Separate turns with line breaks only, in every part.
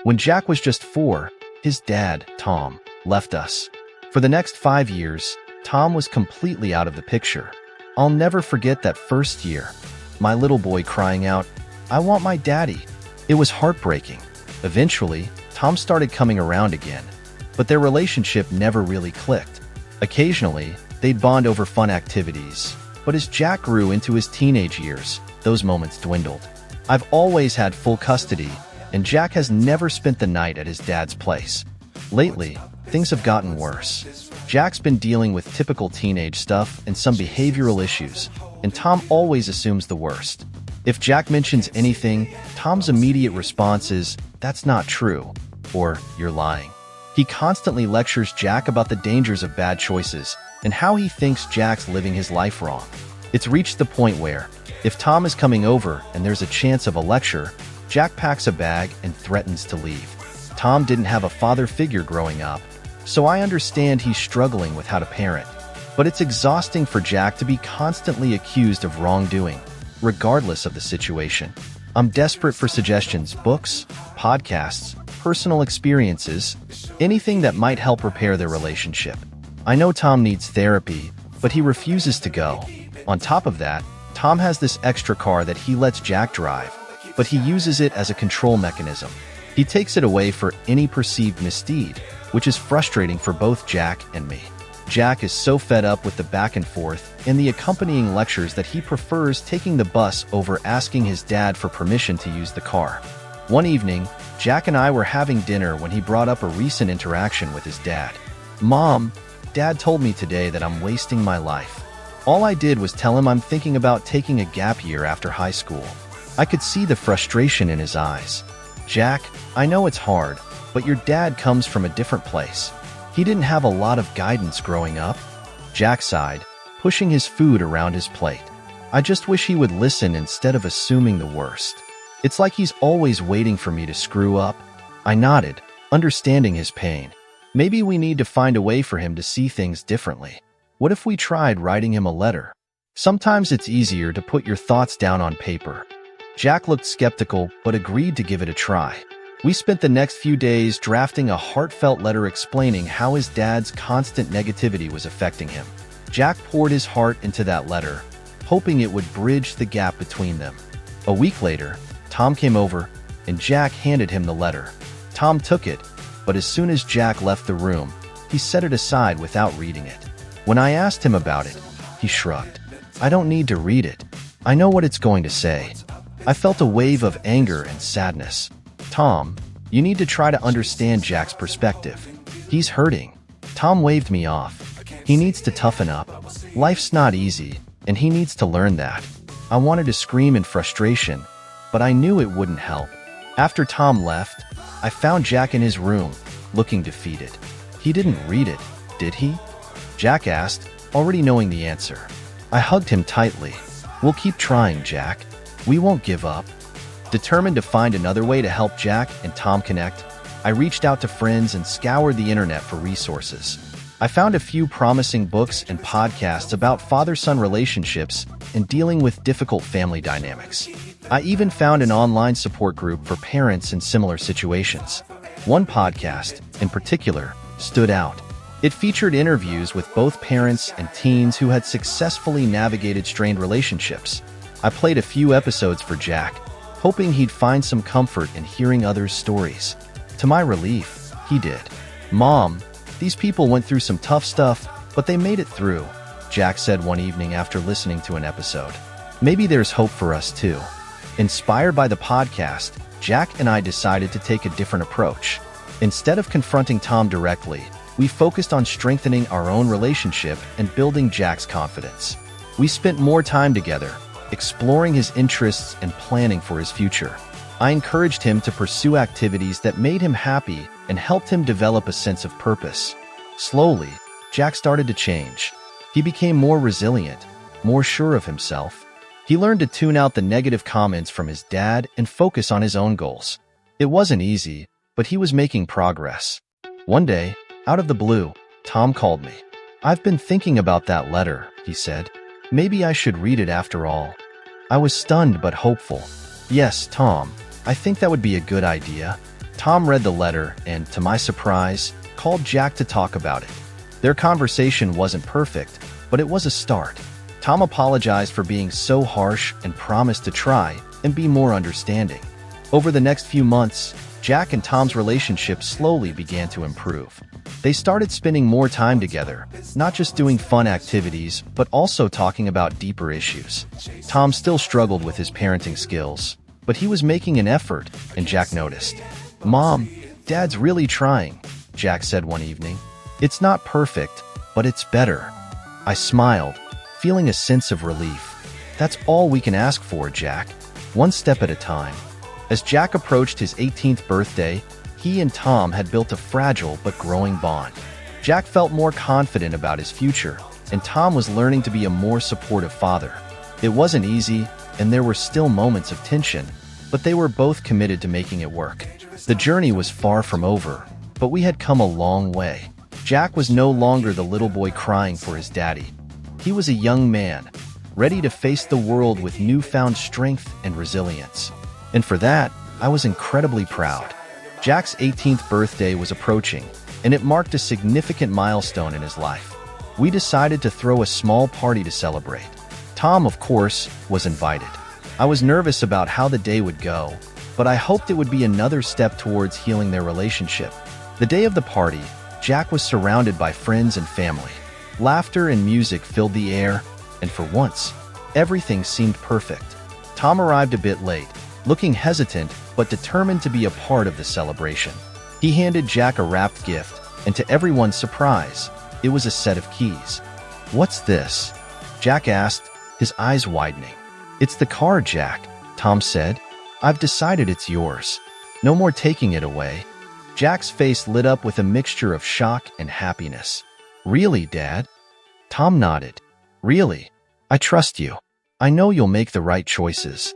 When Jack was just 4, his dad, Tom, left us. For the next 5 years, Tom was completely out of the picture. I'll never forget that first year. My little boy crying out, "I want my daddy." It was heartbreaking. Eventually, Tom started coming around again, but their relationship never really clicked. Occasionally, they'd bond over fun activities, but as Jack grew into his teenage years, those moments dwindled. I've always had full custody, and Jack has never spent the night at his dad's place. Lately, things have gotten worse. Jack's been dealing with typical teenage stuff and some behavioral issues, and Tom always assumes the worst. If Jack mentions anything, Tom's immediate response is, "That's not true," or "You're lying." He constantly lectures Jack about the dangers of bad choices and how he thinks Jack's living his life wrong. It's reached the point where, if Tom is coming over and there's a chance of a lecture, Jack packs a bag and threatens to leave. Tom didn't have a father figure growing up, so I understand he's struggling with how to parent. But it's exhausting for Jack to be constantly accused of wrongdoing, regardless of the situation. I'm desperate for suggestions, books, podcasts, personal experiences, anything that might help repair their relationship. I know Tom needs therapy, but he refuses to go. On top of that, Tom has this extra car that he lets Jack drive, but he uses it as a control mechanism. He takes it away for any perceived misdeed, which is frustrating for both Jack and me. Jack is so fed up with the back and forth and the accompanying lectures that he prefers taking the bus over asking his dad for permission to use the car. One evening, Jack and I were having dinner when he brought up a recent interaction with his dad. "Mom, Dad told me today that I'm wasting my life." All I did was tell him I'm thinking about taking a gap year after high school. I could see the frustration in his eyes. "Jack, I know it's hard, but your dad comes from a different place. He didn't have a lot of guidance growing up." Jack sighed, pushing his food around his plate. "I just wish he would listen instead of assuming the worst. It's like he's always waiting for me to screw up." I nodded, understanding his pain. Maybe we need to find a way for him to see things differently. What if we tried writing him a letter? Sometimes it's easier to put your thoughts down on paper. Jack looked skeptical, but agreed to give it a try. We spent the next few days drafting a heartfelt letter explaining how his dad's constant negativity was affecting him. Jack poured his heart into that letter, hoping it would bridge the gap between them. A week later, Tom came over, and Jack handed him the letter. Tom took it, but as soon as Jack left the room, he set it aside without reading it. When I asked him about it, he shrugged. "I don't need to read it. I know what it's going to say." I felt a wave of anger and sadness. "Tom, you need to try to understand Jack's perspective. He's hurting." Tom waved me off. "He needs to toughen up. Life's not easy, and he needs to learn that." I wanted to scream in frustration, but I knew it wouldn't help. After Tom left, I found Jack in his room, looking defeated. "He didn't read it, did he?" Jack asked, already knowing the answer. I hugged him tightly. "We'll keep trying, Jack. We won't give up." Determined to find another way to help Jack and Tom connect, I reached out to friends and scoured the internet for resources. I found a few promising books and podcasts about father-son relationships and dealing with difficult family dynamics. I even found an online support group for parents in similar situations. One podcast, in particular, stood out. It featured interviews with both parents and teens who had successfully navigated strained relationships. I played a few episodes for Jack, hoping he'd find some comfort in hearing others' stories. To my relief, he did. "Mom, these people went through some tough stuff, but they made it through," Jack said one evening after listening to an episode. "Maybe there's hope for us too." Inspired by the podcast, Jack and I decided to take a different approach. Instead of confronting Tom directly, we focused on strengthening our own relationship and building Jack's confidence. We spent more time together, exploring his interests and planning for his future. I encouraged him to pursue activities that made him happy and helped him develop a sense of purpose. Slowly, Jack started to change. He became more resilient, more sure of himself. He learned to tune out the negative comments from his dad and focus on his own goals. It wasn't easy, but he was making progress. One day, out of the blue, Tom called me. "I've been thinking about that letter," he said. "Maybe I should read it after all." I was stunned but hopeful. "Yes, Tom, I think that would be a good idea." Tom read the letter and, to my surprise, called Jack to talk about it. Their conversation wasn't perfect, but it was a start. Tom apologized for being so harsh and promised to try and be more understanding. Over the next few months, Jack and Tom's relationship slowly began to improve. They started spending more time together, not just doing fun activities, but also talking about deeper issues. Tom still struggled with his parenting skills, but he was making an effort, and Jack noticed. "Mom, Dad's really trying," Jack said one evening. "It's not perfect, but it's better." I smiled, feeling a sense of relief. "That's all we can ask for, Jack. One step at a time." As Jack approached his 18th birthday, he and Tom had built a fragile but growing bond. Jack felt more confident about his future, and Tom was learning to be a more supportive father. It wasn't easy, and there were still moments of tension, but they were both committed to making it work. The journey was far from over, but we had come a long way. Jack was no longer the little boy crying for his daddy. He was a young man, ready to face the world with newfound strength and resilience. And for that, I was incredibly proud. Jack's 18th birthday was approaching, and it marked a significant milestone in his life. We decided to throw a small party to celebrate. Tom, of course, was invited. I was nervous about how the day would go, but I hoped it would be another step towards healing their relationship. The day of the party, Jack was surrounded by friends and family. Laughter and music filled the air, and for once, everything seemed perfect. Tom arrived a bit late, looking hesitant but determined to be a part of the celebration. He handed Jack a wrapped gift, and to everyone's surprise, it was a set of keys. "What's this?" Jack asked, his eyes widening. "It's the car, Jack," Tom said. "I've decided it's yours. No more taking it away." Jack's face lit up with a mixture of shock and happiness. "Really, Dad?" Tom nodded. "Really. I trust you. I know you'll make the right choices."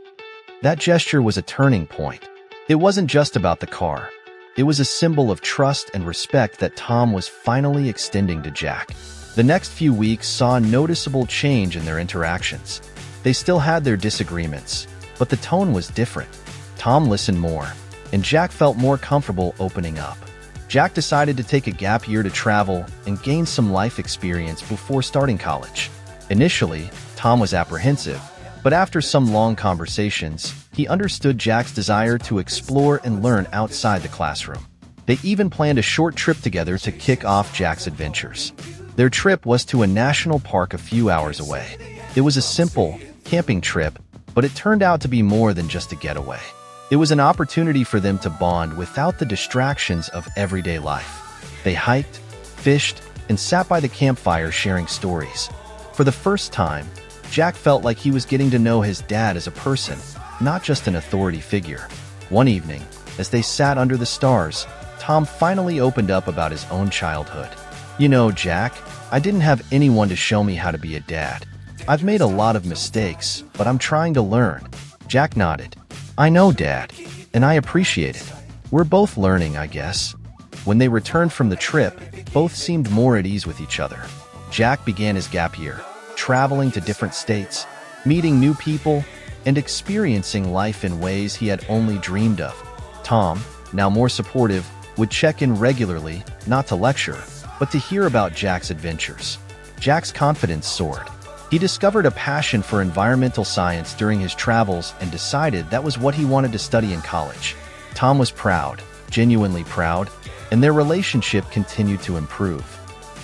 That gesture was a turning point. It wasn't just about the car. It was a symbol of trust and respect that Tom was finally extending to Jack. The next few weeks saw a noticeable change in their interactions. They still had their disagreements, but the tone was different. Tom listened more, and Jack felt more comfortable opening up. Jack decided to take a gap year to travel and gain some life experience before starting college. Initially, Tom was apprehensive, but after some long conversations, he understood Jack's desire to explore and learn outside the classroom. They even planned a short trip together to kick off Jack's adventures. Their trip was to a national park a few hours away. It was a simple, camping trip, but it turned out to be more than just a getaway. It was an opportunity for them to bond without the distractions of everyday life. They hiked, fished, and sat by the campfire sharing stories. For the first time, Jack felt like he was getting to know his dad as a person, not just an authority figure. One evening, as they sat under the stars, Tom finally opened up about his own childhood. "You know, Jack, I didn't have anyone to show me how to be a dad. I've made a lot of mistakes, but I'm trying to learn." Jack nodded. "I know, Dad, and I appreciate it. We're both learning, I guess." When they returned from the trip, both seemed more at ease with each other. Jack began his gap year, traveling to different states, meeting new people, and experiencing life in ways he had only dreamed of. Tom, now more supportive, would check in regularly, not to lecture, but to hear about Jack's adventures. Jack's confidence soared. He discovered a passion for environmental science during his travels and decided that was what he wanted to study in college. Tom was proud, genuinely proud, and their relationship continued to improve.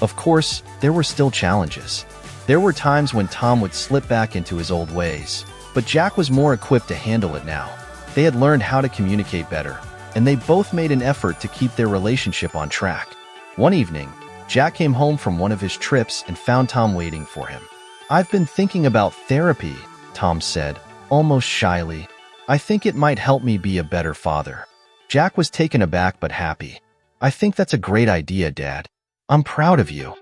Of course, there were still challenges. There were times when Tom would slip back into his old ways, but Jack was more equipped to handle it now. They had learned how to communicate better, and they both made an effort to keep their relationship on track. One evening, Jack came home from one of his trips and found Tom waiting for him. "I've been thinking about therapy," Tom said, almost shyly. "I think it might help me be a better father." Jack was taken aback but happy. "I think that's a great idea, Dad. I'm proud of you."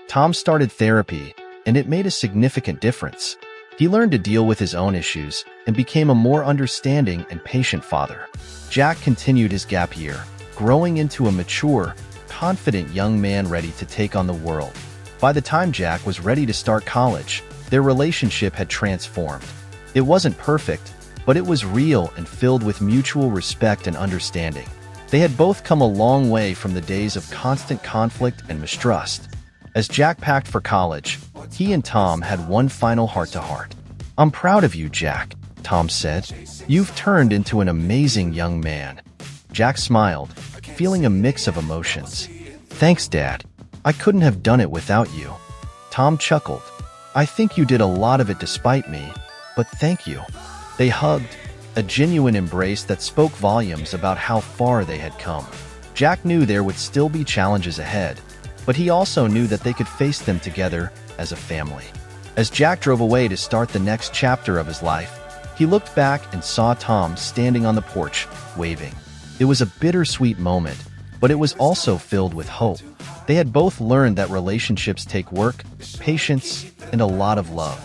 Tom started therapy, and it made a significant difference. He learned to deal with his own issues and became a more understanding and patient father. Jack continued his gap year, growing into a mature, confident young man ready to take on the world. By the time Jack was ready to start college, their relationship had transformed. It wasn't perfect, but it was real and filled with mutual respect and understanding. They had both come a long way from the days of constant conflict and mistrust. As Jack packed for college, he and Tom had one final heart-to-heart. "I'm proud of you, Jack," Tom said. "You've turned into an amazing young man." Jack smiled, feeling a mix of emotions. "Thanks, Dad. I couldn't have done it without you." Tom chuckled. "I think you did a lot of it despite me, but thank you." They hugged, a genuine embrace that spoke volumes about how far they had come. Jack knew there would still be challenges ahead, but he also knew that they could face them together as a family. As Jack drove away to start the next chapter of his life, he looked back and saw Tom standing on the porch, waving. It was a bittersweet moment, but it was also filled with hope. They had both learned that relationships take work, patience, and a lot of love.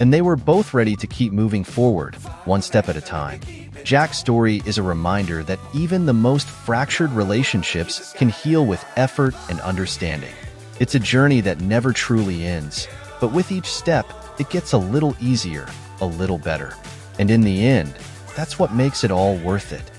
And they were both ready to keep moving forward, one step at a time. Jack's story is a reminder that even the most fractured relationships can heal with effort and understanding. It's a journey that never truly ends, but with each step, it gets a little easier, a little better. And in the end, that's what makes it all worth it.